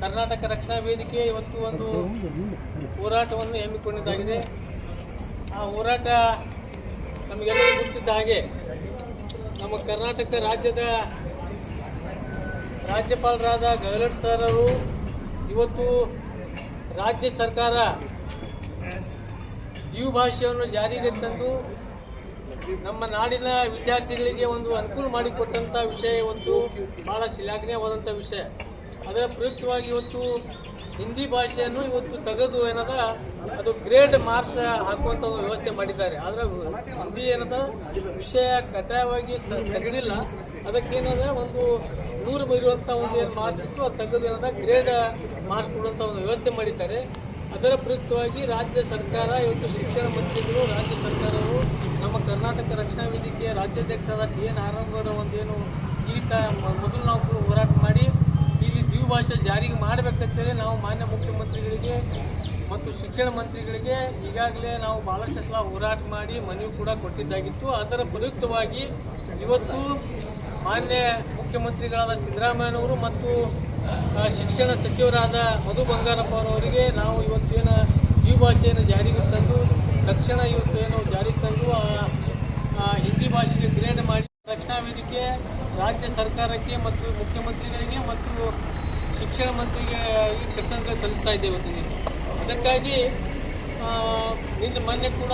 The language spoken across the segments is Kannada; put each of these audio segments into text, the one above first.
ಕರ್ನಾಟಕ ರಕ್ಷಣಾ ವೇದಿಕೆ ಇವತ್ತು ಒಂದು ಹೋರಾಟವನ್ನು ಹಮ್ಮಿಕೊಂಡಿದ್ದಾಗಿದೆ. ಆ ಹೋರಾಟ ನಮಗೆಲ್ಲರೂ ಗೊತ್ತಿದ್ದ ಹಾಗೆ ನಮ್ಮ ಕರ್ನಾಟಕ ರಾಜ್ಯದ ರಾಜ್ಯಪಾಲರಾದ ಗೆಹ್ಲೋಟ್ ಸರ್ ಅವರು ಇವತ್ತು ರಾಜ್ಯ ಸರ್ಕಾರ ದ್ವಿಭಾಷೆಯನ್ನು ಜಾರಿಗೆ ತಂದು ನಮ್ಮ ನಾಡಿನ ವಿದ್ಯಾರ್ಥಿಗಳಿಗೆ ಒಂದು ಅನುಕೂಲ ಮಾಡಿಕೊಟ್ಟಂಥ ವಿಷಯ ಇವತ್ತು ಭಾಳ ಶ್ಲಾಘನೀಯವಾದಂಥ ವಿಷಯ. ಅದರ ಪ್ರಯುಕ್ತವಾಗಿ ಇವತ್ತು ಹಿಂದಿ ಭಾಷೆಯನ್ನು ಇವತ್ತು ತೆಗೆದು ಏನದ ಅದು ಗ್ರೇಡ್ ಮಾರ್ಕ್ಸ್ ಹಾಕುವಂಥ ಒಂದು ವ್ಯವಸ್ಥೆ ಮಾಡಿದ್ದಾರೆ. ಆದರೆ ಹಿಂದಿ ಏನದ ವಿಷಯ ಕಡ್ಡಾಯವಾಗಿ ತೆಗೆದಿಲ್ಲ. ಅದಕ್ಕೇನದ ಒಂದು 100 ಇರುವಂಥ ಒಂದು ಏನು ಮಾರ್ಕ್ಸ್ ಇತ್ತು ಅದು ತೆಗೆದು ಏನದ ಗ್ರೇಡ್ ಮಾರ್ಕ್ಸ್ ಕೊಡುವಂಥ ಒಂದು ವ್ಯವಸ್ಥೆ ಮಾಡಿದ್ದಾರೆ. ಅದರ ಪ್ರಯುಕ್ತವಾಗಿ ರಾಜ್ಯ ಸರ್ಕಾರ ಇವತ್ತು ಶಿಕ್ಷಣ ಮಂತ್ರಿಗಳು ರಾಜ್ಯ ಸರ್ಕಾರವು ನಮ್ಮ ಕರ್ನಾಟಕ ರಕ್ಷಣಾ ವೇದಿಕೆಯ ರಾಜ್ಯಾಧ್ಯಕ್ಷರಾದ TN ಆರಂಗೌಡ ಒಂದೇನು ಈತ ಮೊದಲು ನಾವು ಹೋರಾಟ ಮಾಡಿ ಇಲ್ಲಿ ದ್ವಿಭಾಷೆ ಜಾರಿಗೆ ಮಾಡಬೇಕಂತೇಳಿ ನಾವು ಮಾನ್ಯ ಮುಖ್ಯಮಂತ್ರಿಗಳಿಗೆ ಮತ್ತು ಶಿಕ್ಷಣ ಮಂತ್ರಿಗಳಿಗೆ ಈಗಾಗಲೇ ನಾವು ಭಾಳಷ್ಟು ಸಲ ಹೋರಾಟ ಮಾಡಿ ಮನವಿ ಕೂಡ ಕೊಟ್ಟಿದ್ದಾಗಿತ್ತು. ಅದರ ಪ್ರಯುಕ್ತವಾಗಿ ಇವತ್ತು ಮಾನ್ಯ ಮುಖ್ಯಮಂತ್ರಿಗಳಾದ ಸಿದ್ದರಾಮಯ್ಯನವರು ಮತ್ತು ಶಿಕ್ಷಣ ಸಚಿವರಾದ ಮಧು ಬಂಗಾರಪ್ಪ ಅವರಿಗೆ ನಾವು ಇವತ್ತೇನು ದ್ವಿಭಾಷೆಯನ್ನು ಜಾರಿಗೆ ತಂದು ತಕ್ಷಣ ಇವತ್ತು ಏನು ಜಾರಿಗೆ ತಂದು ಹಿಂದಿ ಭಾಷೆಗೆ ಗ್ರೇಡ್ ಮಾಡಿ ರಕ್ಷಣಾ ವೇದಿಕೆ ರಾಜ್ಯ ಸರ್ಕಾರಕ್ಕೆ ಮತ್ತು ಮುಖ್ಯಮಂತ್ರಿಗಳಿಗೆ ಮತ್ತು ಶಿಕ್ಷಣ ಮಂತ್ರಿಗೆ ಕೃತಜ್ಞತೆ ಸಲ್ಲಿಸ್ತಾ ಇದ್ದೇವೆ ಇವತ್ತು. ಅದಕ್ಕಾಗಿ ಮೊನ್ನೆ ಕೂಡ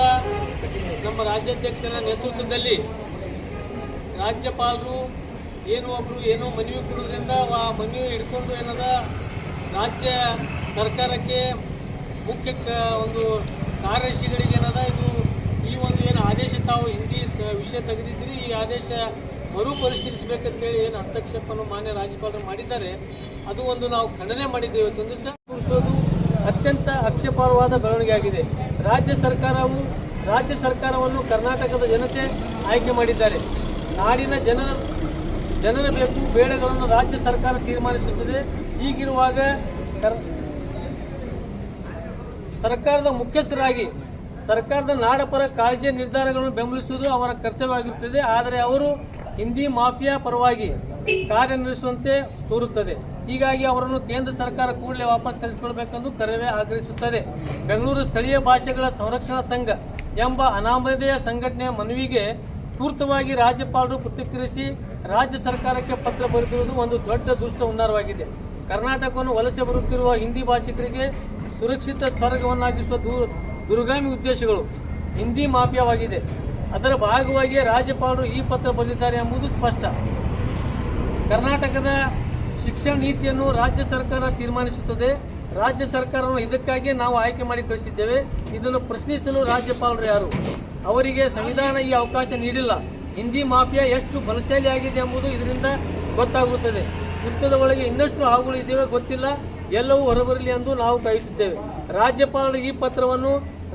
ನಮ್ಮ ರಾಜ್ಯಾಧ್ಯಕ್ಷರ ನೇತೃತ್ವದಲ್ಲಿ ರಾಜ್ಯಪಾಲರು ಏನೋ ಮನವಿ ಕೊಡೋದ್ರಿಂದ ಆ ಮನವಿ ಹಿಡ್ಕೊಂಡು ಏನದ ರಾಜ್ಯ ಸರ್ಕಾರಕ್ಕೆ ಮುಖ್ಯ ಒಂದು ಕಾರ್ಯದರ್ಶಿಗಳಿಗೆ ಏನದ ಇದು ಈ ಒಂದು ಏನು ಆದೇಶ ತಾವು ಹಿಂದಿ ವಿಷಯ ತೆಗೆದಿದ್ರಿ ಈ ಆದೇಶ ಮರುಪರಿಶೀಲಿಸಬೇಕಂತೇಳಿ ಏನು ಹಸ್ತಕ್ಷೇಪವನ್ನು ಮಾನ್ಯ ರಾಜ್ಯಪಾಲರು ಮಾಡಿದ್ದಾರೆ. ಅದು ಒಂದು ನಾವು ಖಂಡನೆ ಮಾಡಿದ್ದೇವೆ. ಒಂದು ಸಹ ತೋರಿಸೋದು ಅತ್ಯಂತ ಆಕ್ಷೇಪಾರ್ಹವಾದ ಬೆಳವಣಿಗೆ ಆಗಿದೆ. ರಾಜ್ಯ ಸರ್ಕಾರವನ್ನು ಕರ್ನಾಟಕದ ಜನತೆ ಆಯ್ಕೆ ಮಾಡಿದ್ದಾರೆ. ನಾಡಿನ ಜನರ ಬೇಕು ಬೇಡಗಳನ್ನು ರಾಜ್ಯ ಸರ್ಕಾರ ತೀರ್ಮಾನಿಸುತ್ತದೆ. ಹೀಗಿರುವಾಗ ಸರ್ಕಾರದ ಮುಖ್ಯಸ್ಥರಾಗಿ ಸರ್ಕಾರದ ನಾಡಪರ ಕಾಳಜಿಯ ನಿರ್ಧಾರಗಳನ್ನು ಬೆಂಬಲಿಸುವುದು ಅವರ ಕರ್ತವ್ಯವಾಗಿರುತ್ತದೆ. ಆದರೆ ಅವರು ಹಿಂದಿ ಮಾಫಿಯಾ ಪರವಾಗಿ ಕಾರ್ಯನಿರ್ವಹಿಸುವಂತೆ ತೋರುತ್ತದೆ. ಹೀಗಾಗಿ ಅವರನ್ನು ಕೇಂದ್ರ ಸರ್ಕಾರ ಕೂಡಲೇ ವಾಪಸ್ ಕರೆಸಿಕೊಳ್ಳಬೇಕೆಂದು ಕರೆವೆ ಆಗ್ರಹಿಸುತ್ತದೆ. ಬೆಂಗಳೂರು ಸ್ಥಳೀಯ ಭಾಷೆಗಳ ಸಂರಕ್ಷಣಾ ಸಂಘ ಎಂಬ ಅನಾಮಧೇಯ ಸಂಘಟನೆಯ ಮನವಿಗೆ ಪೂರ್ತವಾಗಿ ರಾಜ್ಯಪಾಲರು ಪ್ರತಿಕ್ರಿಯಿಸಿ ರಾಜ್ಯ ಸರ್ಕಾರಕ್ಕೆ ಪತ್ರ ಬರೆದಿರುವುದು ಒಂದು ದೊಡ್ಡ ದುಷ್ಟ ಹುನ್ನಾರವಾಗಿದೆ. ಕರ್ನಾಟಕವನ್ನು ವಲಸೆ ಬರುತ್ತಿರುವ ಹಿಂದಿ ಭಾಷಿಕರಿಗೆ ಸುರಕ್ಷಿತ ಸ್ವರ್ಗವನ್ನಾಗಿಸುವ ದುರ್ಗಾಮಿ ಉದ್ದೇಶಗಳು ಹಿಂದಿ ಮಾಫಿಯಾವಾಗಿದೆ. ಅದರ ಭಾಗವಾಗಿ ರಾಜ್ಯಪಾಲರು ಈ ಪತ್ರ ಬರೆದಿದ್ದಾರೆ ಎಂಬುದು ಸ್ಪಷ್ಟ. ಕರ್ನಾಟಕದ ಶಿಕ್ಷಣ ನೀತಿಯನ್ನು ರಾಜ್ಯ ಸರ್ಕಾರ ತೀರ್ಮಾನಿಸುತ್ತದೆ. ರಾಜ್ಯ ಸರ್ಕಾರವನ್ನು ಇದಕ್ಕಾಗಿ ನಾವು ಆಯ್ಕೆ ಮಾಡಿ ಕಳಿಸಿದ್ದೇವೆ. ಇದನ್ನು ಪ್ರಶ್ನಿಸಲು ರಾಜ್ಯಪಾಲರು ಯಾರು? ಅವರಿಗೆ ಸಂವಿಧಾನ ಈ ಅವಕಾಶ ನೀಡಿಲ್ಲ. ಹಿಂದಿ ಮಾಫಿಯಾ ಎಷ್ಟು ಬಲಶಾಲಿಯಾಗಿದೆ ಎಂಬುದು ಇದರಿಂದ ಗೊತ್ತಾಗುತ್ತದೆ. ವೃತ್ತದ ಒಳಗೆ ಇನ್ನಷ್ಟು ಹಾವುಗಳು ಇದ್ದೇವೆ ಗೊತ್ತಿಲ್ಲ. ಎಲ್ಲವೂ ಹೊರಬರಲಿ ಎಂದು ನಾವು ಕಾಯುತ್ತಿದ್ದೇವೆ. ರಾಜ್ಯಪಾಲರು ಈ ಪತ್ರವನ್ನು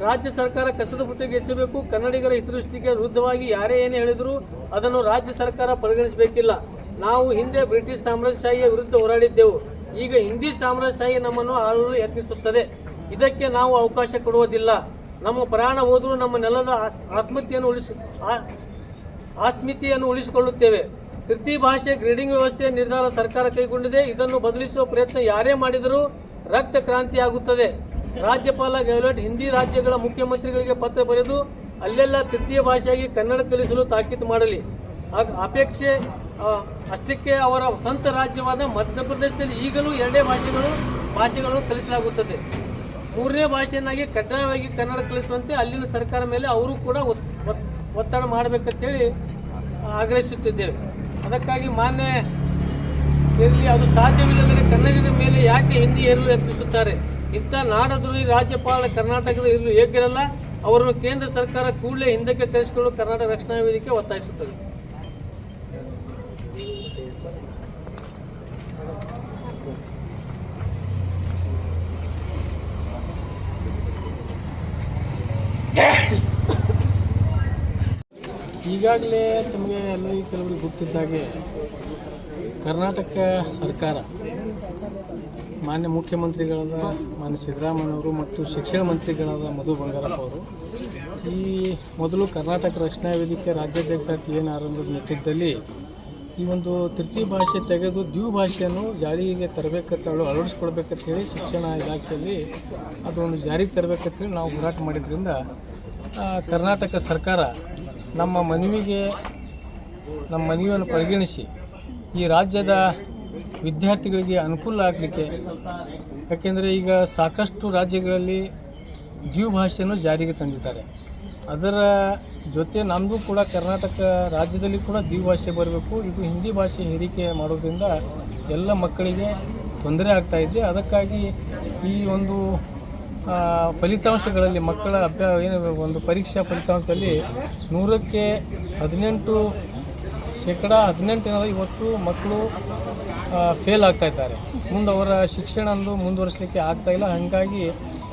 ರಾಜ್ಯ ಸರ್ಕಾರ ಕಸದ ಬುಟ್ಟಿಗೆ ಎಸೆಯಬೇಕು. ಕನ್ನಡಿಗರ ಹಿತದೃಷ್ಟಿಗೆ ವಿರುದ್ಧವಾಗಿ ಯಾರೇ ಏನೇ ಹೇಳಿದರೂ ಅದನ್ನು ರಾಜ್ಯ ಸರ್ಕಾರ ಪರಿಗಣಿಸಬೇಕಿಲ್ಲ. ನಾವು ಹಿಂದೆ ಬ್ರಿಟಿಷ್ ಸಾಮ್ರಾಜ್ಯಶಾಹಿಯ ವಿರುದ್ಧ ಹೋರಾಡಿದ್ದೆವು. ಈಗ ಹಿಂದಿ ಸಾಮ್ರಾಜ್ಯಶಾಹಿ ನಮ್ಮನ್ನು ಆಳಲು ಯತ್ನಿಸುತ್ತದೆ. ಇದಕ್ಕೆ ನಾವು ಅವಕಾಶ ಕೊಡುವುದಿಲ್ಲ. ನಮ್ಮ ಪ್ರಾಣ ಹೋದರೂ ನಮ್ಮ ನೆಲದ ಆಸ್ಮಿತಿಯನ್ನು ಉಳಿಸಿಕೊಳ್ಳುತ್ತೇವೆ. ತೃತೀಯ ಭಾಷೆ ಗ್ರೇಡಿಂಗ್ ವ್ಯವಸ್ಥೆಯ ನಿರ್ಧಾರ ಸರ್ಕಾರ ಕೈಗೊಂಡಿದೆ. ಇದನ್ನು ಬದಲಿಸುವ ಪ್ರಯತ್ನ ಯಾರೇ ಮಾಡಿದರೂ ರಕ್ತ ಕ್ರಾಂತಿಯಾಗುತ್ತದೆ. ರಾಜ್ಯಪಾಲ ಗೆಹ್ಲೋಟ್ ಹಿಂದಿ ರಾಜ್ಯಗಳ ಮುಖ್ಯಮಂತ್ರಿಗಳಿಗೆ ಪತ್ರ ಬರೆದು ಅಲ್ಲೆಲ್ಲ ತೃತೀಯ ಭಾಷೆಯಾಗಿ ಕನ್ನಡ ಕಲಿಸಲು ತಾಕೀತು ಮಾಡಲಿ. ಅಷ್ಟಕ್ಕೆ ಅವರ ಸ್ವಂತ ರಾಜ್ಯವಾದ ಮಧ್ಯಪ್ರದೇಶದಲ್ಲಿ ಈಗಲೂ 2 ಭಾಷೆಗಳನ್ನು ಕಲಿಸಲಾಗುತ್ತದೆ. 3ನೇ ಭಾಷೆಯನ್ನಾಗಿ ಕಡ್ಡಾಯವಾಗಿ ಕನ್ನಡ ಕಲಿಸುವಂತೆ ಅಲ್ಲಿನ ಸರ್ಕಾರ ಮೇಲೆ ಅವರು ಕೂಡ ಒತ್ತಡ ಮಾಡಬೇಕಂತೇಳಿ ಆಗ್ರಹಿಸುತ್ತಿದ್ದೇವೆ. ಅದಕ್ಕಾಗಿ ಮಾನ್ಯ ಇರಲಿ, ಅದು ಸಾಧ್ಯವಿಲ್ಲದರೆ ಕನ್ನಡಿಗರ ಮೇಲೆ ಯಾಕೆ ಹಿಂದಿ ಹೇರಲು ಯತ್ನಿಸುತ್ತಾರೆ? ಇಂಥ ನಾಡದ್ರೋಹಿ ರಾಜ್ಯಪಾಲ ಕರ್ನಾಟಕದ ಇರಲು ಯೋಗ್ಯರಲ್ಲ. ಅವರನ್ನು ಕೇಂದ್ರ ಸರ್ಕಾರ ಕೂಡಲೇ ಹಿಂದಕ್ಕೆ ಕರೆಸಿಕೊಳ್ಳಲು ಕರ್ನಾಟಕ ರಕ್ಷಣಾ ವೇದಿಕೆ ಒತ್ತಾಯಿಸುತ್ತದೆ. ಈಗಾಗಲೇ ತಮಗೆ ಎಲ್ಲರಿಗೂ ಕೆಲವರಿಗೆ ಗೊತ್ತಿದ್ದಾಗೆ ಕರ್ನಾಟಕ ಸರ್ಕಾರ ಮಾನ್ಯ ಮುಖ್ಯಮಂತ್ರಿಗಳಾದ ಮಾನ್ಯ ಸಿದ್ದರಾಮಯ್ಯನವರು ಮತ್ತು ಶಿಕ್ಷಣ ಮಂತ್ರಿಗಳಾದ ಮಧು ಬಂಗಾರಪ್ಪ ಅವರು ಈ ಮೊದಲು ಕರ್ನಾಟಕ ರಕ್ಷಣಾ ವೇದಿಕೆ ರಾಜ್ಯಾಧ್ಯಕ್ಷ TN ಆರಂಗೌಡ ನೇತೃತ್ವದಲ್ಲಿ ಈ ಒಂದು ತೃತೀಯ ಭಾಷೆ ತೆಗೆದು ದ್ವಿಭಾಷೆಯನ್ನು ಜಾರಿಗೆ ತರಬೇಕಂತ ಅಳವಡಿಸ್ಕೊಳ್ಬೇಕಂತ ಹೇಳಿ ಶಿಕ್ಷಣ ಇಲಾಖೆಯಲ್ಲಿ ಅದೊಂದು ಜಾರಿಗೆ ತರಬೇಕಂತೇಳಿ ನಾವು ಹೋರಾಟ ಮಾಡಿದ್ರಿಂದ ಕರ್ನಾಟಕ ಸರ್ಕಾರ ನಮ್ಮ ಮನವಿಯನ್ನು ಪರಿಗಣಿಸಿ ಈ ರಾಜ್ಯದ ವಿದ್ಯಾರ್ಥಿಗಳಿಗೆ ಅನುಕೂಲ ಆಗಲಿಕ್ಕೆ, ಯಾಕೆಂದರೆ ಈಗ ಸಾಕಷ್ಟು ರಾಜ್ಯಗಳಲ್ಲಿ ದ್ವಿಭಾಷೆಯನ್ನು ಜಾರಿಗೆ ತಂದಿದ್ದಾರೆ. ಅದರ ಜೊತೆ ನಮ್ಮದು ಕೂಡ ಕರ್ನಾಟಕ ರಾಜ್ಯದಲ್ಲಿ ಕೂಡ ದ್ವಿಭಾಷೆ ಬರಬೇಕು. ಇದು ಹಿಂದಿ ಭಾಷೆ ಹೇರಿಕೆ ಮಾಡೋದ್ರಿಂದ ಎಲ್ಲ ಮಕ್ಕಳಿಗೆ ತೊಂದರೆ ಆಗ್ತಾಯಿದೆ. ಅದಕ್ಕಾಗಿ ಈ ಒಂದು ಫಲಿತಾಂಶಗಳಲ್ಲಿ ಮಕ್ಕಳ ಒಂದು ಪರೀಕ್ಷಾ ಫಲಿತಾಂಶದಲ್ಲಿ 100ಕ್ಕೆ 18% ಇವತ್ತು ಮಕ್ಕಳು ಫೇಲ್ ಆಗ್ತಾಯಿದ್ದಾರೆ. ಮುಂದೆ ಅವರ ಶಿಕ್ಷಣ ಮುಂದುವರಿಸಲಿಕ್ಕೆ ಆಗ್ತಾಯಿಲ್ಲ. ಹಾಗಾಗಿ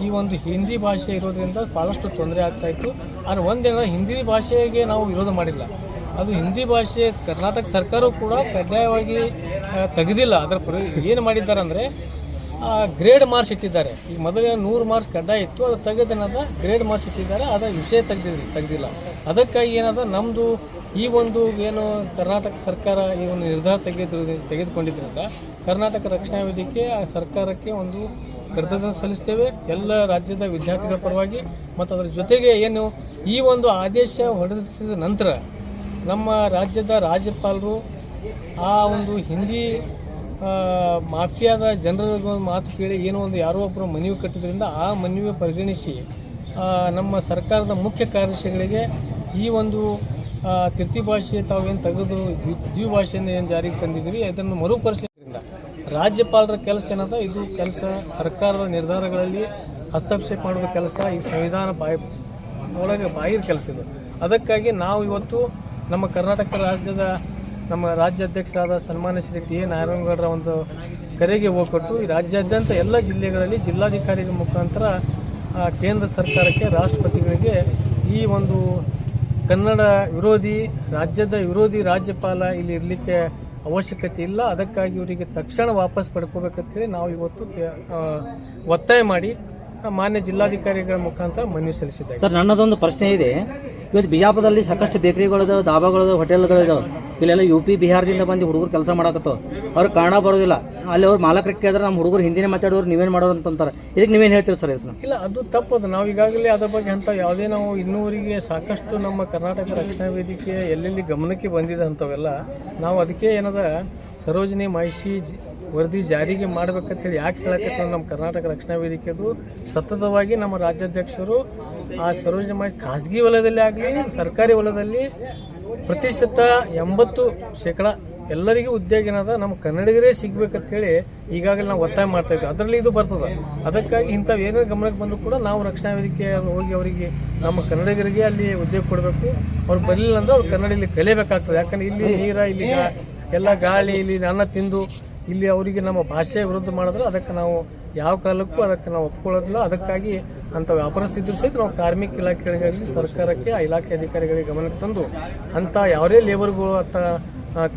ಈ ಒಂದು ಹಿಂದಿ ಭಾಷೆ ಇರೋದ್ರಿಂದ ಭಾಳಷ್ಟು ತೊಂದರೆ ಆಗ್ತಾಯಿತ್ತು. ಆದರೆ ಒಂದೇನ ಹಿಂದಿ ಭಾಷೆಗೆ ನಾವು ವಿರೋಧ ಮಾಡಿಲ್ಲ. ಅದು ಹಿಂದಿ ಭಾಷೆ ಕರ್ನಾಟಕ ಸರ್ಕಾರವೂ ಕೂಡ ಕಡ್ಡಾಯವಾಗಿ ತೆಗೆದಿಲ್ಲ. ಅದರ ಏನು ಮಾಡಿದ್ದಾರೆ ಅಂದರೆ ಗ್ರೇಡ್ ಮಾರ್ಕ್ಸ್ ಇಟ್ಟಿದ್ದಾರೆ. ಈಗ ಮೊದಲೇ 100 ಮಾರ್ಕ್ಸ್ ಕಡ್ಡಾಯ ಇತ್ತು, ಅದು ತೆಗೆದೇನದ ಗ್ರೇಡ್ ಮಾರ್ಕ್ಸ್ ಇಟ್ಟಿದ್ದಾರೆ. ಅದರ ವಿಷಯ ತೆಗೆದಿಲ್ಲ. ಅದಕ್ಕಾಗಿ ಏನದ ನಮ್ಮದು ಈ ಒಂದು ಏನು ಕರ್ನಾಟಕ ಸರ್ಕಾರ ಈ ಒಂದು ನಿರ್ಧಾರ ತೆಗೆದುಕೊಂಡಿದ್ದರಿಂದ ಕರ್ನಾಟಕ ರಕ್ಷಣಾ ವೇದಿಕೆ ಆ ಸರ್ಕಾರಕ್ಕೆ ಒಂದು ಕೃತಜ್ಞತೆ ಸಲ್ಲಿಸ್ತೇವೆ ಎಲ್ಲ ರಾಜ್ಯದ ವಿದ್ಯಾರ್ಥಿಗಳ ಪರವಾಗಿ. ಮತ್ತು ಅದರ ಜೊತೆಗೆ ಏನು ಈ ಒಂದು ಆದೇಶ ಹೊರಡಿಸಿದ ನಂತರ ನಮ್ಮ ರಾಜ್ಯದ ರಾಜ್ಯಪಾಲರು ಆ ಒಂದು ಹಿಂದಿ ಮಾಫಿಯಾದ ಜನರ ಮಾತು ಕೇಳಿ ಏನೋ ಒಂದು ಯಾರೋ ಒಬ್ಬರು ಮನವಿ ಕಟ್ಟಿದ್ರಿಂದ ಆ ಮನವಿ ಪರಿಗಣಿಸಿ ನಮ್ಮ ಸರ್ಕಾರದ ಮುಖ್ಯ ಕಾರ್ಯದರ್ಶಿಗಳಿಗೆ ಈ ಒಂದು ತೃತೀಯ ಭಾಷೆ ತಾವೇನು ತೆಗೆದು ದ್ವಿಭಾಷೆಯನ್ನು ಏನು ಜಾರಿಗೆ ತಂದಿದ್ದೀವಿ ಅದನ್ನು ಮರುಪರಿಶೀಲನೆಯಿಂದ ರಾಜ್ಯಪಾಲರ ಕೆಲಸ ಏನದ, ಇದು ಕೆಲಸ ಸರ್ಕಾರದ ನಿರ್ಧಾರಗಳಲ್ಲಿ ಹಸ್ತಕ್ಷೇಪ ಮಾಡುವ ಕೆಲಸ ಈ ಸಂವಿಧಾನ ಒಳಗೆ ಬಾಹಿರ ಕೆಲಸ ಇದು. ಅದಕ್ಕಾಗಿ ನಾವು ಇವತ್ತು ನಮ್ಮ ಕರ್ನಾಟಕ ರಾಜ್ಯದ ನಮ್ಮ ರಾಜ್ಯಾಧ್ಯಕ್ಷರಾದ ಸನ್ಮಾನ್ಯ ಶ್ರೀ ಟಿ ಎ ನಾರಾಯಣಗೌಡರ ಒಂದು ಕರೆಗೆ ಹೋಗ್ಕೊಟ್ಟು ಈ ರಾಜ್ಯಾದ್ಯಂತ ಎಲ್ಲ ಜಿಲ್ಲೆಗಳಲ್ಲಿ ಜಿಲ್ಲಾಧಿಕಾರಿಗಳ ಮುಖಾಂತರ ಕೇಂದ್ರ ಸರ್ಕಾರಕ್ಕೆ ರಾಷ್ಟ್ರಪತಿಗಳಿಗೆ ಈ ಒಂದು ಕನ್ನಡ ರಾಜ್ಯದ ವಿರೋಧಿ ರಾಜ್ಯಪಾಲ ಇಲ್ಲಿ ಇರಲಿಕ್ಕೆ ಅವಶ್ಯಕತೆ ಇಲ್ಲ, ಅದಕ್ಕಾಗಿ ಇವರಿಗೆ ತಕ್ಷಣ ವಾಪಸ್ ಪಡ್ಕೋಬೇಕಂತೇಳಿ ನಾವು ಇವತ್ತು ಒತ್ತಾಯ ಮಾಡಿ ಮಾನ್ಯ ಜಿಲ್ಲಾಧಿಕಾರಿಗಳ ಮುಖಾಂತರ ಮನವಿ ಸಲ್ಲಿಸಿದ್ದಾರೆ. ಸರ್, ನನ್ನದೊಂದು ಪ್ರಶ್ನೆ ಇದೆ. ಇವತ್ತು ಬಿಜಾಪುರದಲ್ಲಿ ಸಾಕಷ್ಟು ಬೇಕರಿಗಳಿದಾವೆ, ಧಾಬಾಗಳಿದಾವೆ, ಹೋಟೆಲ್ಗಳಿದಾವೆ. ಇಲ್ಲೆಲ್ಲ UP ಬಿಹಾರದಿಂದ ಬಂದು ಹುಡುಗರು ಕೆಲಸ ಮಾಡಕತ್ತವ. ಅವ್ರು ಕನ್ನಡ ಬರೋದಿಲ್ಲ. ಅಲ್ಲಿ ಅವ್ರು ಮಾಲಕರಿಗೆ ಕೇಳಿದ್ರೆ ನಮ್ಮ ಹುಡುಗರು ಹಿಂದಿನೇ ಮಾತಾಡೋರು ನೀವೇನು ಮಾಡೋದು ಅಂತಂತಾರೆ. ಇದಕ್ಕೆ ನೀವೇನು ಹೇಳ್ತೀರಿ ಸರ್? ಇದನ್ನ ಇಲ್ಲ, ಅದು ತಪ್ಪದು. ನಾವು ಈಗಾಗಲೇ ಅದ್ರ ಬಗ್ಗೆ ಅಂತ ಯಾವುದೇ ನಾವು ಇನ್ನೂವರೆಗೆ ಸಾಕಷ್ಟು ನಮ್ಮ ಕರ್ನಾಟಕ ರಕ್ಷಣಾ ವೇದಿಕೆ ಎಲ್ಲೆಲ್ಲಿ ಗಮನಕ್ಕೆ ಬಂದಿದೆ ಅಂಥವೆಲ್ಲ ನಾವು ಅದಕ್ಕೆ ಏನದ ಸರೋಜಿನಿ ಮಹಿಷಿ ವರದಿ ಜಾರಿಗೆ ಮಾಡಬೇಕಂತೇಳಿ ಯಾಕೆ ಹೇಳಕತ್ತ ನಮ್ಮ ಕರ್ನಾಟಕ ರಕ್ಷಣಾ ವೇದಿಕೆದು ಸತತವಾಗಿ ನಮ್ಮ ರಾಜ್ಯಾಧ್ಯಕ್ಷರು ಆ ಸರೋಜಿನಿ ಮಹಿಷಿ ಖಾಸಗಿ ವಲಯದಲ್ಲಿ ಆಗಲಿ ಸರ್ಕಾರಿ ವಲಯದಲ್ಲಿ ಪ್ರತಿಶತ 80% ಎಲ್ಲರಿಗೂ ಉದ್ಯೋಗ ಏನದ ನಮ್ಮ ಕನ್ನಡಿಗರೇ ಸಿಗ್ಬೇಕಂತೇಳಿ ಈಗಾಗಲೇ ನಾವು ಒತ್ತಾಯ ಮಾಡ್ತಾ ಇದ್ದೀವಿ. ಅದರಲ್ಲಿ ಇದು ಬರ್ತದೆ. ಅದಕ್ಕಾಗಿ ಇಂಥವು ಏನೇ ಗಮನಕ್ಕೆ ಬಂದರೂ ಕೂಡ ನಾವು ರಕ್ಷಣಾ ವೇದಿಕೆ ಹೋಗಿ ಅವರಿಗೆ ನಮ್ಮ ಕನ್ನಡಿಗರಿಗೆ ಅಲ್ಲಿ ಉದ್ಯೋಗ ಕೊಡಬೇಕು. ಅವ್ರು ಬರಲಿಲ್ಲ ಅಂದ್ರೆ ಅವ್ರು ಕನ್ನಡ ಇಲ್ಲಿ ಕಲಿಯಬೇಕಾಗ್ತದೆ. ಯಾಕಂದ್ರೆ ಇಲ್ಲಿ ಇಲ್ಲಿ ಎಲ್ಲ ಗಾಳಿ, ಇಲ್ಲಿ ಅನ್ನ ತಿಂದು ಇಲ್ಲಿ ಅವರಿಗೆ ನಮ್ಮ ಭಾಷೆ ವಿರುದ್ಧ ಮಾಡಿದ್ರೆ ಅದಕ್ಕೆ ನಾವು ಯಾವ ಕಾಲಕ್ಕೂ ಅದಕ್ಕೆ ನಾವು ಒಪ್ಕೊಳ್ಳೋದಿಲ್ಲ. ಅದಕ್ಕಾಗಿ ಅಂಥ ವ್ಯಾಪಾರಸ್ಥಿದ್ರು ಸಹಿತ ನಾವು ಕಾರ್ಮಿಕ ಇಲಾಖೆಗಳಿಗಾಗಲಿ ಸರ್ಕಾರಕ್ಕೆ ಆ ಇಲಾಖೆ ಅಧಿಕಾರಿಗಳಿಗೆ ಗಮನಕ್ಕೆ ತಂದು ಅಂಥ ಯಾವುದೇ ಲೇಬರ್ಗಳು ಅಥವಾ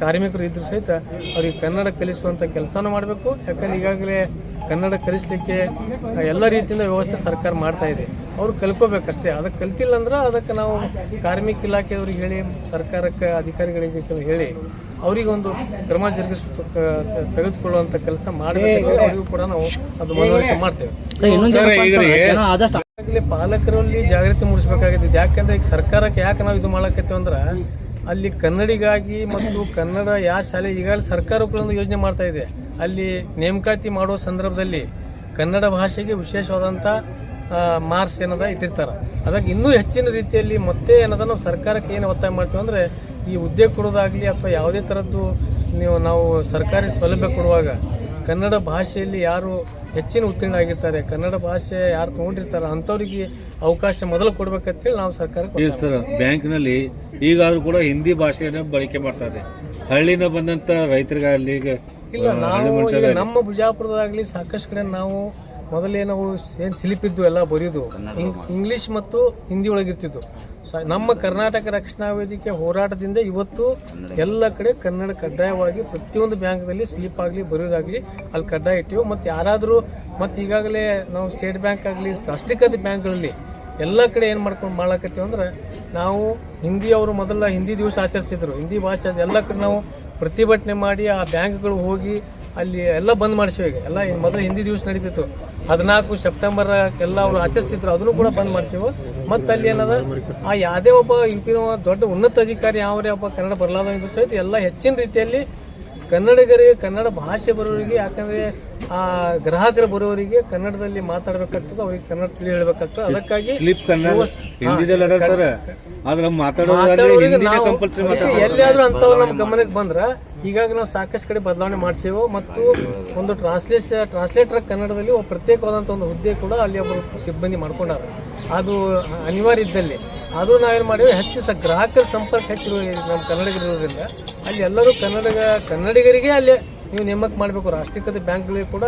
ಕಾರ್ಮಿಕರು ಇದ್ದರೂ ಸಹಿತ ಅವ್ರಿಗೆ ಕನ್ನಡ ಕಲಿಸುವಂಥ ಕೆಲಸನೂ ಮಾಡಬೇಕು. ಯಾಕಂದ್ರೆ ಈಗಾಗಲೇ ಕನ್ನಡ ಕಲಿಸಲಿಕ್ಕೆ ಎಲ್ಲ ರೀತಿಯಿಂದ ವ್ಯವಸ್ಥೆ ಸರ್ಕಾರ ಮಾಡ್ತಾ ಇದೆ. ಅವರು ಕಲ್ಕೋಬೇಕಷ್ಟೇ. ಅದಕ್ಕೆ ಕಲ್ತಿಲ್ಲ ಅಂದ್ರೆ ಅದಕ್ಕೆ ನಾವು ಕಾರ್ಮಿಕ ಇಲಾಖೆಯವ್ರಿಗೆ ಹೇಳಿ ಸರ್ಕಾರಕ್ಕೆ ಅಧಿಕಾರಿಗಳಿಗೆ ಹೇಳಿ ಅವರಿಗೊಂದು ಕ್ರಮ ತೆಗೆದುಕೊಳ್ಳುವಂಥ ಕೆಲಸ ಮಾಡಬೇಕು. ಅವರಿಗೂ ಕೂಡ ನಾವು ಅದು ಮನವರಿಕೆ ಮಾಡ್ತೇವೆ. ಈಗಾಗಲೇ ಪಾಲಕರಲ್ಲಿ ಜಾಗೃತಿ ಮೂಡಿಸಬೇಕಾಗಿದೆ. ಯಾಕಂದ್ರೆ ಈಗ ಸರ್ಕಾರಕ್ಕೆ ಯಾಕೆ ನಾವು ಇದು ಮಾಡಕತ್ತೇವೆ ಅಂದ್ರೆ ಅಲ್ಲಿ ಕನ್ನಡಿಗಾಗಿ ಮತ್ತು ಕನ್ನಡ ಯಾವ ಶಾಲೆ ಈಗಾಗಲೇ ಸರ್ಕಾರ ಕೂಡ ಒಂದು ಯೋಜನೆ ಮಾಡ್ತಾ ಇದೆ. ಅಲ್ಲಿ ನೇಮಕಾತಿ ಮಾಡೋ ಸಂದರ್ಭದಲ್ಲಿ ಕನ್ನಡ ಭಾಷೆಗೆ ವಿಶೇಷವಾದಂಥ ಮಾರ್ಕ್ಸ್ ಏನದ ಇಟ್ಟಿರ್ತಾರೆ. ಅದಕ್ಕೆ ಇನ್ನೂ ಹೆಚ್ಚಿನ ರೀತಿಯಲ್ಲಿ ಮತ್ತೆ ಏನದ ನಾವು ಸರ್ಕಾರಕ್ಕೆ ಏನು ಒತ್ತಾಯ ಮಾಡ್ತೀವಿ ಅಂದರೆ ಈ ಉದ್ಯೋಗ ಕೊಡೋದಾಗಲಿ ಅಥವಾ ಯಾವುದೇ ಥರದ್ದು ನಾವು ಸರ್ಕಾರಿ ಸೌಲಭ್ಯ ಕೊಡುವಾಗ ಕನ್ನಡ ಭಾಷೆಯಲ್ಲಿ ಯಾರು ಹೆಚ್ಚಿನ ಉತ್ತೀರ್ಣ ಆಗಿರ್ತಾರೆ, ಕನ್ನಡ ಭಾಷೆ ಯಾರು ತೊಗೊಂಡಿರ್ತಾರೆ ಅಂಥವ್ರಿಗೆ ಅವಕಾಶ ಮೊದಲು ಕೊಡ್ಬೇಕಂತೇಳಿ ನಾವು ಸರ್ಕಾರಕ್ಕೆ ಸರ್. ಬ್ಯಾಂಕ್ನಲ್ಲಿ ಈಗಾದರೂ ಕೂಡ ಹಿಂದಿ ಭಾಷೆಯನ್ನು ಬಳಕೆ ಮಾಡ್ತಾರೆ. ಹಳ್ಳಿಯಿಂದ ಬಂದಂಥ ರೈತರಿಗಾಗಲಿ ಇಲ್ಲ, ನಾವು ನಮ್ಮ ಬಿಜಾಪುರದಾಗಲಿ ಸಾಕಷ್ಟು ಕಡೆ ನಾವು ಮೊದಲೇ ನಾವು ಏನು ಸ್ಲಿಪ್ ಎಲ್ಲ ಬರೆಯೋದು ಇಂಗ್ಲೀಷ್ ಮತ್ತು ಹಿಂದಿ ಒಳಗಿರ್ತಿದ್ದು. ನಮ್ಮ ಕರ್ನಾಟಕ ರಕ್ಷಣಾ ವೇದಿಕೆ ಹೋರಾಟದಿಂದ ಇವತ್ತು ಎಲ್ಲ ಕಡೆ ಕನ್ನಡ ಕಡ್ಡಾಯವಾಗಿ ಪ್ರತಿಯೊಂದು ಬ್ಯಾಂಕ್ದಲ್ಲಿ ಸ್ಲಿಪ್ ಆಗಲಿ ಬರೆಯೋದಾಗಲಿ ಅಲ್ಲಿ ಕಡ್ಡಾಯ ಇಟ್ಟಿವಿ. ಮತ್ತು ಯಾರಾದರೂ ಮತ್ತು ಈಗಾಗಲೇ ನಾವು ಸ್ಟೇಟ್ ಬ್ಯಾಂಕ್ ಆಗಲಿ ರಾಷ್ಟ್ರೀಕೃತ ಬ್ಯಾಂಕ್ಗಳಲ್ಲಿ ಎಲ್ಲ ಕಡೆ ಏನು ಮಾಡ್ಲಕತ್ತೀವಿ ಅಂದ್ರೆ ನಾವು ಹಿಂದಿ ಅವರು ಮೊದಲ ಹಿಂದಿ ದಿವಸ ಆಚರಿಸಿದ್ರು, ಹಿಂದಿ ಭಾಷೆ ಎಲ್ಲ ಕಡೆ ನಾವು ಪ್ರತಿಭಟನೆ ಮಾಡಿ ಆ ಬ್ಯಾಂಕ್ಗಳು ಹೋಗಿ ಅಲ್ಲಿ ಎಲ್ಲ ಬಂದ್ ಮಾಡಿಸಿವೆ. ಈಗ ಎಲ್ಲ ಮೊದಲು ಹಿಂದಿ ದಿವಸ ನಡೀತಿತ್ತು, 14 ಸೆಪ್ಟೆಂಬರ್ ಎಲ್ಲ ಅವರು ಆಚರಿಸಿದ್ರು, ಅದನ್ನು ಕೂಡ ಬಂದ್ ಮಾಡಿಸಿವು. ಮತ್ತು ಅಲ್ಲಿ ಏನದ ಆ ಯಾವುದೇ ಒಬ್ಬ ದೊಡ್ಡ ಉನ್ನತ ಅಧಿಕಾರಿ ಯಾವರೇ ಒಬ್ಬ ಕನ್ನಡ ಬರಲಾದ ಸಹಿತ ಎಲ್ಲ ಹೆಚ್ಚಿನ ರೀತಿಯಲ್ಲಿ ಕನ್ನಡಿಗರಿಗೆ, ಕನ್ನಡ ಭಾಷೆ ಬರೋರಿಗೆ, ಯಾಕಂದರೆ ಆ ಗ್ರಾಹಕರು ಬರೋರಿಗೆ ಕನ್ನಡದಲ್ಲಿ ಮಾತಾಡಬೇಕಾಗ್ತದೆ, ಅವ್ರಿಗೆ ಕನ್ನಡ ತಿಳಿ ಹೇಳ್ಬೇಕಾಗ್ತದೆ. ಅದಕ್ಕಾಗಿ ಸ್ಲಿಪ್ ಕನ್ನಡ ಹಿಂದಿದಲ್ಲಿ ಅದ ಸರ್, ಆದ್ರೆ ಎಲ್ಲಿಯಾದ್ರೂ ಅಂಥವು ನಮ್ಮ ಗಮನಕ್ಕೆ ಬಂದ್ರೆ ಹೀಗಾಗಿ ನಾವು ಸಾಕಷ್ಟು ಕಡೆ ಬದಲಾವಣೆ ಮಾಡಿಸೇವು. ಮತ್ತು ಒಂದು ಟ್ರಾನ್ಸ್ಲೇಟರ್ ಕನ್ನಡದಲ್ಲಿ ಒಬ್ಬ ಪ್ರತ್ಯೇಕವಾದಂಥ ಒಂದು ಹುದ್ದೆ ಕೂಡ ಅಲ್ಲಿ ಒಬ್ಬರು ಸಿಬ್ಬಂದಿ ಮಾಡ್ಕೊಂಡಾರ. ಅದು ಅನಿವಾರ್ಯ ಇದ್ದಲ್ಲಿ ಅದು ನಾವೇನು ಮಾಡಿವಿ, ಹೆಚ್ಚು ಗ್ರಾಹಕರ ಸಂಪರ್ಕ ಹೆಚ್ಚು ನಮ್ಮ ಕನ್ನಡಿಗರಿರೋದ್ರಿಂದ ಅಲ್ಲಿ ಎಲ್ಲರೂ ಕನ್ನಡಿಗರಿಗೆ ಅಲ್ಲಿ ನೀವು ನೇಮಕ ಮಾಡಬೇಕು. ರಾಷ್ಟ್ರೀಕೃತ ಬ್ಯಾಂಕ್ಗಳಿಗೆ ಕೂಡ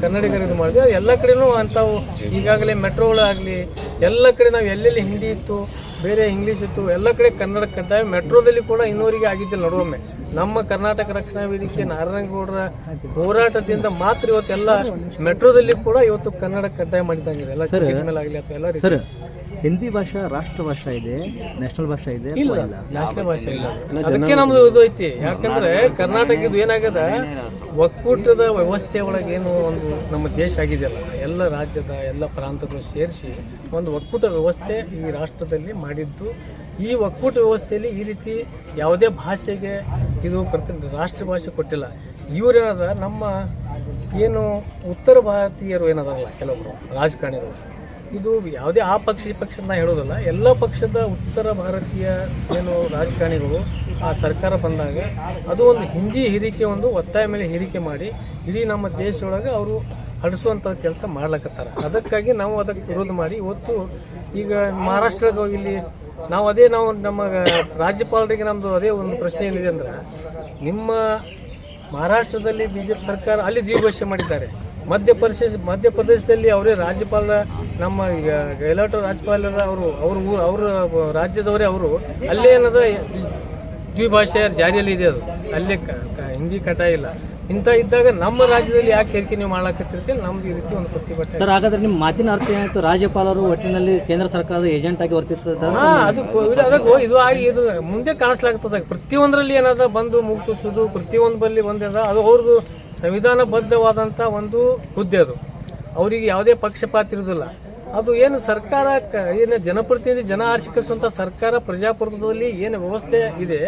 ಕನ್ನಡಿಗರಿಗೆ ಮಾಡಿದ್ವಿ. ಎಲ್ಲ ಕಡೆನೂ ಅಂಥವು ಈಗಾಗಲೇ ಮೆಟ್ರೋಗಳಾಗಲಿ ಎಲ್ಲ ಕಡೆ ನಾವು ಎಲ್ಲೆಲ್ಲಿ ಹಿಂದಿ ಇತ್ತು, ಬೇರೆ ಇಂಗ್ಲೀಷ್ ಇತ್ತು, ಎಲ್ಲ ಕಡೆ ಕನ್ನಡ ಕಡ್ಡಾಯ. ಮೆಟ್ರೋದಲ್ಲಿ ಕೂಡ ಇನ್ನೂವರೆಗೆ ಆಗಿದ್ದಿಲ್ಲ ನಡುವೊಮ್ಮೆ. ನಮ್ಮ ಕರ್ನಾಟಕ ರಕ್ಷಣಾ ವೇದಿಕೆ ನಾರಾಯಣಗೌಡರ ಹೋರಾಟದಿಂದ ಮಾತ್ರ ಇವತ್ತೆಲ್ಲ ಮೆಟ್ರೋದಲ್ಲಿ ಕೂಡ ಇವತ್ತು ಕನ್ನಡ ಕಡ್ಡಾಯ ಮಾಡಿದಂಗಿದೆ. ಎಲ್ಲ ಟಿಕೆಟ್ ಮೇಲೆ ಆಗಲಿ ಅಥವಾ ಎಲ್ಲ ರೀತಿ. ಹಿಂದಿ ಭಾಷಾ ರಾಷ್ಟ್ರ ಭಾಷಾ ಇದೆ, ನ್ಯಾಷನಲ್ ಭಾಷಾ ಇದೆ, ಇಲ್ಲ ನ್ಯಾಷನಲ್ ಭಾಷೆ ಇಲ್ಲ. ಅದಕ್ಕೆ ನಮ್ದು ಇದು ಐತಿ. ಯಾಕಂದ್ರೆ ಕರ್ನಾಟಕದ್ದು ಏನಾಗದ ಒಕ್ಕೂಟದ ವ್ಯವಸ್ಥೆ ಒಳಗೆ ಏನು ಒಂದು ನಮ್ಮ ದೇಶ ಆಗಿದೆಯಲ್ಲ, ಎಲ್ಲ ರಾಜ್ಯದ ಎಲ್ಲ ಪ್ರಾಂತಗಳು ಸೇರಿಸಿ ಒಂದು ಒಕ್ಕೂಟ ವ್ಯವಸ್ಥೆ ಈ ರಾಷ್ಟ್ರದಲ್ಲಿ ಮಾಡಿದ್ದು. ಈ ಒಕ್ಕೂಟ ವ್ಯವಸ್ಥೆಯಲ್ಲಿ ಈ ರೀತಿ ಯಾವುದೇ ಭಾಷೆಗೆ ಇದು ರಾಷ್ಟ್ರ ಭಾಷೆ ಕೊಟ್ಟಿಲ್ಲ. ಇವರೇನದ ನಮ್ಮ ಏನು ಉತ್ತರ ಭಾರತೀಯರು ಏನದಲ್ಲ ಕೆಲವೊಬ್ಬರು ರಾಜಕಾರಣಿಗಳು, ಇದು ಯಾವುದೇ ಆ ಪಕ್ಷದ ನಾ ಹೇಳೋದಲ್ಲ, ಎಲ್ಲ ಪಕ್ಷದ ಉತ್ತರ ಭಾರತೀಯ ಏನು ರಾಜಕಾರಣಿಗಳು ಆ ಸರ್ಕಾರ ಬಂದಾಗ ಅದು ಒಂದು ಹಿಂದಿ ಹೇರಿಕೆ, ಒಂದು ಒತ್ತಾಯ ಮೇಲೆ ಹೇರಿಕೆ ಮಾಡಿ ಇಡೀ ನಮ್ಮ ದೇಶದೊಳಗೆ ಅವರು ಹಡಿಸುವಂಥ ಕೆಲಸ ಮಾಡ್ಲಕತ್ತಾರೆ. ಅದಕ್ಕಾಗಿ ನಾವು ಅದಕ್ಕೆ ವಿರೋಧ ಮಾಡಿ ಇವತ್ತು ಈಗ ಮಹಾರಾಷ್ಟ್ರದ ಇಲ್ಲಿ ನಾವು ನಮ್ಮ ರಾಜ್ಯಪಾಲರಿಗೆ ನಮ್ಮದು ಅದೇ ಒಂದು ಪ್ರಶ್ನೆ ಏನಿದೆ ಅಂದರೆ, ನಿಮ್ಮ ಮಹಾರಾಷ್ಟ್ರದಲ್ಲಿ BJP ಸರ್ಕಾರ ಅಲ್ಲಿ ದ್ವಿಭಾಷೆ ಮಾಡಿದ್ದಾರೆ. ಮಧ್ಯಪ್ರದೇಶದಲ್ಲಿ ಅವರೇ ರಾಜ್ಯಪಾಲ, ನಮ್ಮ ಈಗ ಗೆಹ್ಲೋಟ್ ರಾಜ್ಯಪಾಲರ ಅವ್ರ ರಾಜ್ಯದವರೇ ಅವರು ಅಲ್ಲೇ ಏನದ ದ್ವಿಭಾಷೆ ಜಾರಿಯಲ್ಲಿ ಇದೆ. ಅದು ಅಲ್ಲೇ ಹಿಂದಿ ಕಡ್ಡಾಯ ಇಲ್ಲ. ಇಂಥ ಇದ್ದಾಗ ನಮ್ಮ ರಾಜ್ಯದಲ್ಲಿ ಯಾಕೆ ಹೇರಿಕೆ ನೀವು ಮಾಡ್ಲಾಕತ್ತಿರ್ತೀವಿ, ನಮ್ದು ಈ ರೀತಿ ಒಂದು ಪ್ರತಿಭಟನೆ. ಸರ್, ಹಾಗಾದ್ರೆ ನಿಮ್ಮ ಮಾತಿನ ಅರ್ಥ ಏನಾಯ್ತು? ರಾಜ್ಯಪಾಲರು ಒಟ್ಟಿನಲ್ಲಿ ಕೇಂದ್ರ ಸರ್ಕಾರದ ಏಜೆಂಟ್ ಆಗಿ ವರ್ತಿಸ್ತದೆ. ಅದಕ್ಕೂ ಇದು ಆಗಿ ಇದು ಮುಂದೆ ಕಾಣಿಸ್ಲಾಗ್ತದೆ. ಪ್ರತಿಯೊಂದರಲ್ಲಿ ಏನಾದ ಬಂದು ಮುಗಿಸೋದು, ಪ್ರತಿಯೊಂದು ಬಲ್ಲಿ ಬಂದಿದೆ. ಅದು ಅವ್ರದ್ದು ಸಂವಿಧಾನಬದ್ಧವಾದಂಥ ಒಂದು ಹುದ್ದೆ. ಅದು ಅವರಿಗೆ ಯಾವುದೇ ಪಕ್ಷಪಾತ ಇರೋದಿಲ್ಲ. ಅದು ಏನು ಸರ್ಕಾರ ಏನು ಜನಪ್ರತಿನಿಧಿ ಜನ ಆರಿಸಿಕರಿಸುವಂಥ ಸರ್ಕಾರ ಪ್ರಜಾಪ್ರಭುತ್ವದಲ್ಲಿ ಏನು ವ್ಯವಸ್ಥೆ ಇದೆ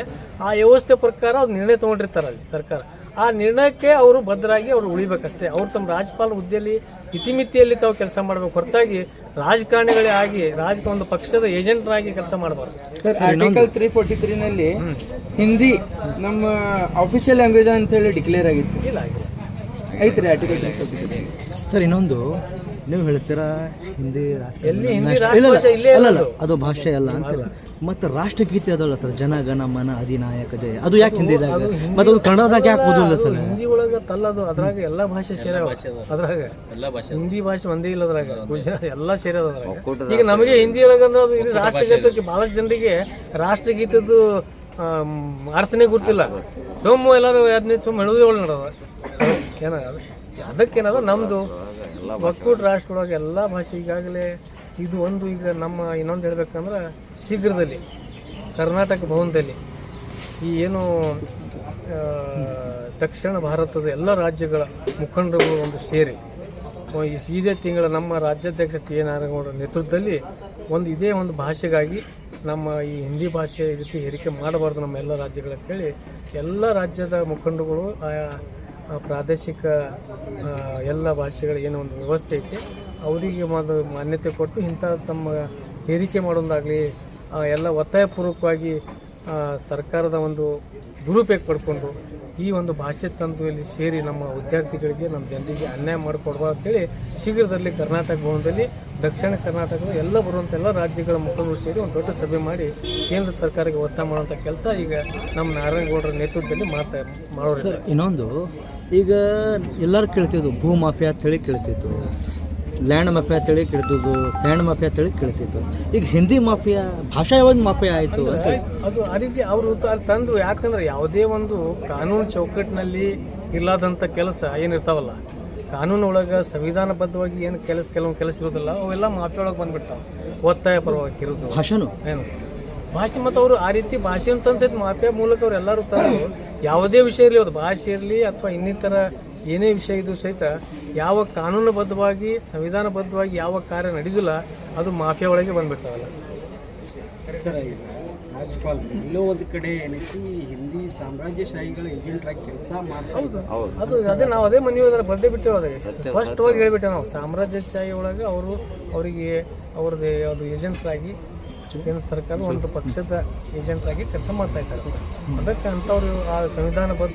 ಆ ವ್ಯವಸ್ಥೆ ಪ್ರಕಾರ ಅವ್ರು ನಿರ್ಣಯ ತೊಗೊಂಡಿರ್ತಾರೆ ಅಲ್ಲಿ ಸರ್ಕಾರ. ಆ ನಿರ್ಣಯಕ್ಕೆ ಅವರು ಬದ್ಧರಾಗಿ ಅವರು ಉಳಿಬೇಕಷ್ಟೇ. ಅವ್ರು ತಮ್ಮ ರಾಜ್ಯಪಾಲ ಹುದ್ದೆಯಲ್ಲಿ ಇತಿಮಿತಿಯಲ್ಲಿ ತಾವು ಕೆಲಸ ಮಾಡಬೇಕು, ಹೊರತಾಗಿ ರಾಜಕಾರಣಿಗಳೇ ಆಗಿ ಒಂದು ಪಕ್ಷದ ಏಜೆಂಟ್ರಾಗಿ ಕೆಲಸ ಮಾಡಬಾರ್ದು. ಸರ್, ಆರ್ಟಿಕಲ್ 343ನಲ್ಲಿ ಹಿಂದಿ ನಮ್ಮ ಅಫಿಷಿಯಲ್ ಲ್ಯಾಂಗ್ವೇಜ್ ಅಂತ ಹೇಳಿ ಡಿಕ್ಲೇರ್ ಆಗಿತ್ತು. ಇಲ್ಲ ಐತ್ರಿ ಆರ್ಟಿಕಲ್ 343. ಸರ್, ಇನ್ನೊಂದು ನೀವು ಹೇಳ್ತೀರಾ ಹಿಂದಿ ಎಲ್ಲಿ ಹಿಂದಿ ರಾಷ್ಟ್ರಭಾಷೆ ಇಲ್ಲೇ ಅಲ್ಲ, ಅದು ಭಾಷೆ ಅಲ್ಲ ಅಂತ. ಮತ್ತೆ ರಾಷ್ಟ್ರಗೀತೆ ಅದಲ್ಲ ಸರ್, ಜನ ಗಣ ಮನ ಅಧಿನಾಯಕ ಜಯ, ಅದು ಯಾಕೆ ಹಿಂದಿದಾಗ ಮತ್ತೆ ಅದು ಕನ್ನಡದಾಗ ಯಾಕೆ ಓದಿಲ್ಲ ಸರ್? ಹಿಂದಿ ಒಳಗೆ ತಲ್ಲದು, ಅದ್ರಾಗ ಎಲ್ಲ ಭಾಷೆ ಸೇರ್ಯಾವ. ಅದ್ರಾಗ ಎಲ್ಲ ಭಾಷೆ, ಹಿಂದಿ ಭಾಷೆ ಒಂದೇ ಇಲ್ಲ ಅದ್ರಾಗ, ಎಲ್ಲ ಸೇರ್ಯಾವ ಅದ್ರಾಗ. ಈಗ ನಮಗೆ ಹಿಂದಿ ಒಳಗಂದ್ರೆ ಅದು ಇಲ್ಲಿ ರಾಷ್ಟ್ರಗೀತಕ್ಕೆ ಬಹಳಷ್ಟು ಜನರಿಗೆ ರಾಷ್ಟ್ರಗೀತದ್ದು ಅರ್ಥನೇ ಗೊತ್ತಿಲ್ಲ. ಸೋಮು ಎಲ್ಲರೂ ಸುಮ್ಮ ಹೇಳೋದೇ ಒಳ್ಳೆ ನೋಡೋದು ಏನಾಗ. ಅದಕ್ಕೇನದ ನಮ್ಮದು ಒಕ್ಕೂಟ ರಾಷ್ಟ್ರದೊಳಗೆ ಎಲ್ಲ ಭಾಷೆ ಈಗಾಗಲೇ ಇದು ಒಂದು. ಈಗ ನಮ್ಮ ಇನ್ನೊಂದು ಹೇಳ್ಬೇಕಂದ್ರೆ ಶೀಘ್ರದಲ್ಲಿ ಕರ್ನಾಟಕ ಭವನದಲ್ಲಿ ಈ ಏನು ದಕ್ಷಿಣ ಭಾರತದ ಎಲ್ಲ ರಾಜ್ಯಗಳ ಮುಖಂಡರುಗಳು ಒಂದು ಸೇರಿ ಇದೇ ತಿಂಗಳ ನಮ್ಮ ರಾಜ್ಯಾಧ್ಯಕ್ಷ ಟಿ ಎ ನಾರಾಯಣಗೌಡರ ನೇತೃತ್ವದಲ್ಲಿ ಇದೇ ಒಂದು ಭಾಷೆಗಾಗಿ ನಮ್ಮ ಈ ಹಿಂದಿ ಭಾಷೆ ಈ ರೀತಿ ಹೇರಿಕೆ ಮಾಡಬಾರ್ದು ನಮ್ಮ ಎಲ್ಲ ರಾಜ್ಯಗಳ ಅಂತೇಳಿ ಎಲ್ಲ ರಾಜ್ಯದ ಮುಖಂಡರುಗಳು ಆಯಾ ಪ್ರಾದೇಶಿಕ ಎಲ್ಲ ಭಾಷೆಗಳ ಏನೋ ಒಂದು ವ್ಯವಸ್ಥೆ ಐತಿ ಅವರಿಗೆ ಮಾನ್ಯತೆ ಕೊಟ್ಟು ಇಂಥ ತಮ್ಮ ಹೇರಿಕೆ ಮಾಡೋದಾಗಲಿ ಎಲ್ಲ ಒತ್ತಾಯಪೂರ್ವಕವಾಗಿ ಸರ್ಕಾರದ ಒಂದು ದುರುಪಯೋಗ ಪಡ್ಕೊಂಡು ಈ ಒಂದು ಭಾಷೆ ತಂದು ಇಲ್ಲಿ ಸೇರಿ ನಮ್ಮ ವಿದ್ಯಾರ್ಥಿಗಳಿಗೆ, ನಮ್ಮ ಜನರಿಗೆ ಅನ್ಯಾಯ ಮಾಡಿಕೊಡ್ಬಾರ್ದು ಅಂತೇಳಿ ಶೀಘ್ರದಲ್ಲಿ ಕರ್ನಾಟಕ ಭವನದಲ್ಲಿ ದಕ್ಷಿಣ ಕರ್ನಾಟಕದ ಎಲ್ಲ ಬರುವಂಥ ಎಲ್ಲ ರಾಜ್ಯಗಳ ಮುಖಂಡರು ಸೇರಿ ಒಂದು ದೊಡ್ಡ ಸಭೆ ಮಾಡಿ ಕೇಂದ್ರ ಸರ್ಕಾರಕ್ಕೆ ಒತ್ತಾಯ ಮಾಡುವಂಥ ಕೆಲಸ ಈಗ ನಮ್ಮ ನಾರಾಯಣಗೌಡರ ನೇತೃತ್ವದಲ್ಲಿ ಮಾಡೋರು. ಇನ್ನೊಂದು, ಈಗ ಎಲ್ಲರೂ ಕೇಳ್ತಿದ್ದು ಭೂ ಮಾಫಿಯಾ ಅಂತೇಳಿ ಕೇಳ್ತಿತ್ತು, ಲ್ಯಾಂಡ್ ಮಾಫಿಯಾ ಅಂತೇಳಿ ಕೇಳ್ತಿದ್ದು, ಸ್ಯಾಂಡ್ ಮಾಫಿಯಾ ಅಂತೇಳಿ ಕೇಳ್ತಿತ್ತು. ಈಗ ಹಿಂದಿ ಮಾಫಿಯಾ, ಭಾಷಾ ಯಾವಾಗ ಮಾಫಿಯಾ ಆಯಿತು? ಅದು ಆ ರೀತಿ ಅವರು ಅಲ್ಲಿ ತಂದು, ಯಾಕಂದ್ರೆ ಯಾವುದೇ ಒಂದು ಕಾನೂನು ಚೌಕಟ್ಟಿನಲ್ಲಿ ಇರ್ಲಾದಂಥ ಕೆಲಸ ಏನಿರ್ತಾವಲ್ಲ, ಕಾನೂನು ಒಳಗೆ ಸಂವಿಧಾನಬದ್ಧವಾಗಿ ಏನು ಕೆಲವೊಂದು ಕೆಲಸ ಇರೋದಿಲ್ಲ, ಅವೆಲ್ಲ ಮಾಫಿಯಾ ಒಳಗೆ ಬಂದ್ಬಿಡ್ತಾವೆ. ಒತ್ತಾಯ ಪರವಾಗಿ ಇರೋದು ಭಾಷೆನೂ ಏನು ಭಾಷೆ ಮತ್ತು ಅವರು ಆ ರೀತಿ ಭಾಷೆ ಅಂತ ಸಹಿತ ಮಾಫಿಯಾ ಮೂಲಕ ಅವ್ರು ಎಲ್ಲರೂ ತಂದು ಯಾವುದೇ ವಿಷಯ ಇರಲಿ, ಅದು ಭಾಷೆ ಇರಲಿ ಅಥವಾ ಇನ್ನಿತರ ಏನೇ ವಿಷಯ ಇದ್ರೂ ಸಹಿತ ಯಾವ ಕಾನೂನುಬದ್ಧವಾಗಿ ಸಂವಿಧಾನಬದ್ಧವಾಗಿ ಯಾವ ಕಾರ್ಯ ನಡೆದಿಲ್ಲ ಅದು ಮಾಫಿಯಾ ಒಳಗೆ ಬಂದ್ಬಿಡ್ತಾವಲ್ಲ. ಸರ್, ಈಗ ರಾಜ್ಪಾಲ್ ಎಲ್ಲೋ ಒಂದು ಕಡೆ ಏನೈತಿ ಹಿಂದಿ ಸಾಮ್ರಾಜ್ಯಶಾಹಿಗಳ ಏಜೆಂಟ್ರಾಗಿ ಕೆಲಸ ಮಾಡ್ತಾರೆ. ಅದು ಅದೇ ನಾವು ಅದೇ ಮನೆಯೋದ್ರೆ ಬರ್ದೇ ಬಿಟ್ಟೇವೆ. ಅದೇ ಸ್ಪಷ್ಟವಾಗಿ ಹೇಳ್ಬಿಟ್ಟೆ ನಾವು, ಸಾಮ್ರಾಜ್ಯಶಾಹಿ ಒಳಗೆ ಅವರಿಗೆ ಅವ್ರದ್ದು ಯಾವುದು ಏಜೆಂಟ್ರಾಗಿ ಕೇಂದ್ರ ಸರ್ಕಾರ ಒಂದು ಪಕ್ಷದ ಏಜೆಂಟ್ರಾಗಿ ಕೆಲಸ ಮಾಡ್ತಾ ಇದ್ದಾರೆ. ಅದಕ್ಕೆ ಅಂಥವ್ರು ಆ ಸಂವಿಧಾನಬದ್ಧ